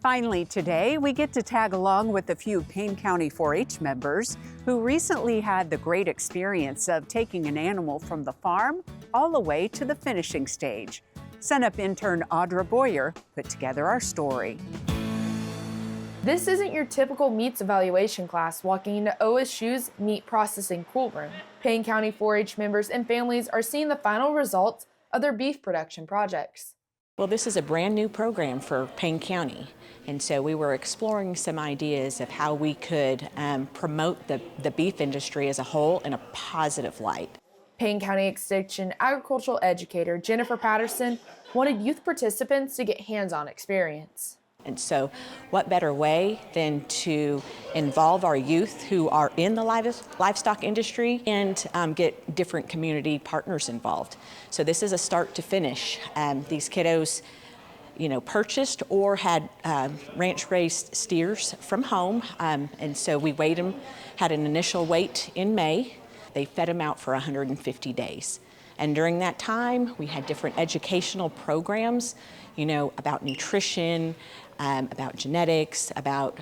Finally today, we get to tag along with a few Payne County 4-H members who recently had the great experience of taking an animal from the farm all the way to the finishing stage. SUNUP intern Audra Boyer put together our story. This isn't your typical meats evaluation class walking into OSU's meat processing cool room. Payne County 4-H members and families are seeing the final results of their beef production projects. Well, this is a brand new program for Payne County, and so we were exploring some ideas of how we could promote the beef industry as a whole in a positive light. Payne County Extension agricultural educator Jennifer Patterson wanted youth participants to get hands-on experience. And so what better way than to involve our youth who are in the livestock industry and get different community partners involved. So this is a start to finish. These kiddos, purchased or had ranch-raised steers from home. And so we weighed them, had an initial weight in May. They fed them out for 150 days. And during that time, we had different educational programs, about nutrition, about genetics, about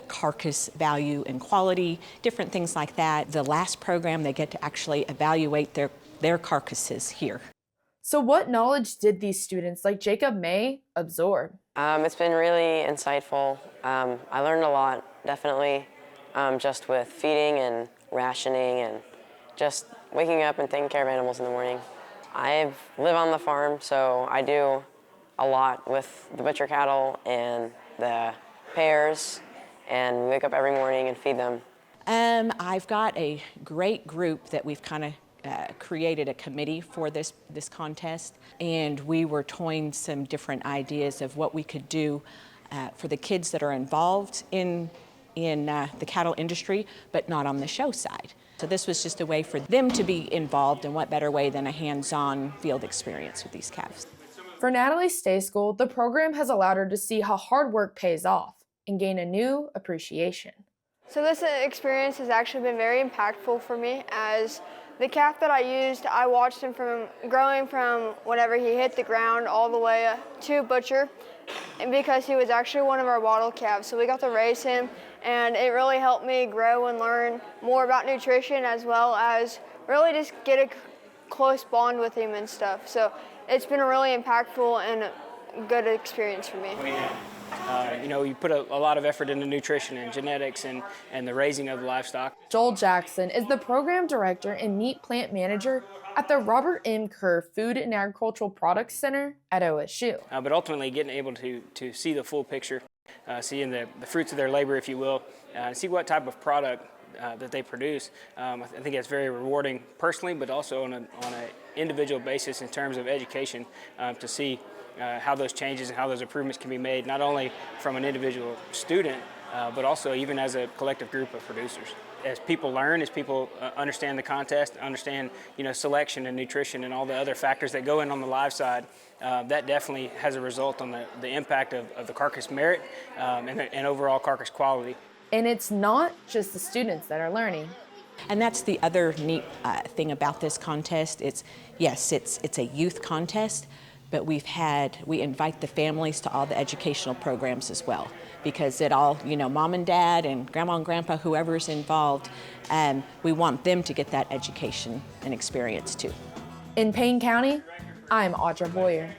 carcass value and quality, different things like that. The last program, they get to actually evaluate their carcasses here. So what knowledge did these students like Jacob May absorb? It's been really insightful. I learned a lot, definitely, just with feeding and rationing and just waking up and taking care of animals in the morning. I live on the farm, so I do a lot with the butcher cattle and the pairs, and we wake up every morning and feed them. I've got a great group that we've kind of created a committee for this contest, and we were toying some different ideas of what we could do for the kids that are involved in the cattle industry, but not on the show side. So this was just a way for them to be involved, and what better way than a hands-on field experience with these calves. For Natalie Stayskool, the program has allowed her to see how hard work pays off and gain a new appreciation. So this experience has actually been very impactful for me, as the calf that I used, I watched him from growing from whenever he hit the ground all the way to butcher, and because he was actually one of our wattle calves. So we got to raise him, and it really helped me grow and learn more about nutrition, as well as really just get a close bond with him and stuff. So it's been a really impactful and good experience for me. You put a lot of effort into nutrition and genetics and the raising of the livestock. Joel Jackson is the program director and meat plant manager at the Robert M. Kerr Food and Agricultural Products Center at OSU. But ultimately getting able to see the full picture, seeing the fruits of their labor, if you will, see what type of product that they produce. I think it's very rewarding personally, but also on an individual basis in terms of education, to see how those changes and how those improvements can be made, not only from an individual student, but also even as a collective group of producers. As people learn, as people understand the contest, understand selection and nutrition and all the other factors that go in on the live side, that definitely has a result on the impact of the carcass merit and overall carcass quality. And it's not just the students that are learning. And that's the other neat thing about this contest. It's a youth contest, but we invite the families to all the educational programs as well, because it all, mom and dad and grandma and grandpa, whoever's involved, we want them to get that education and experience too. In Payne County, I'm Audra Boyer.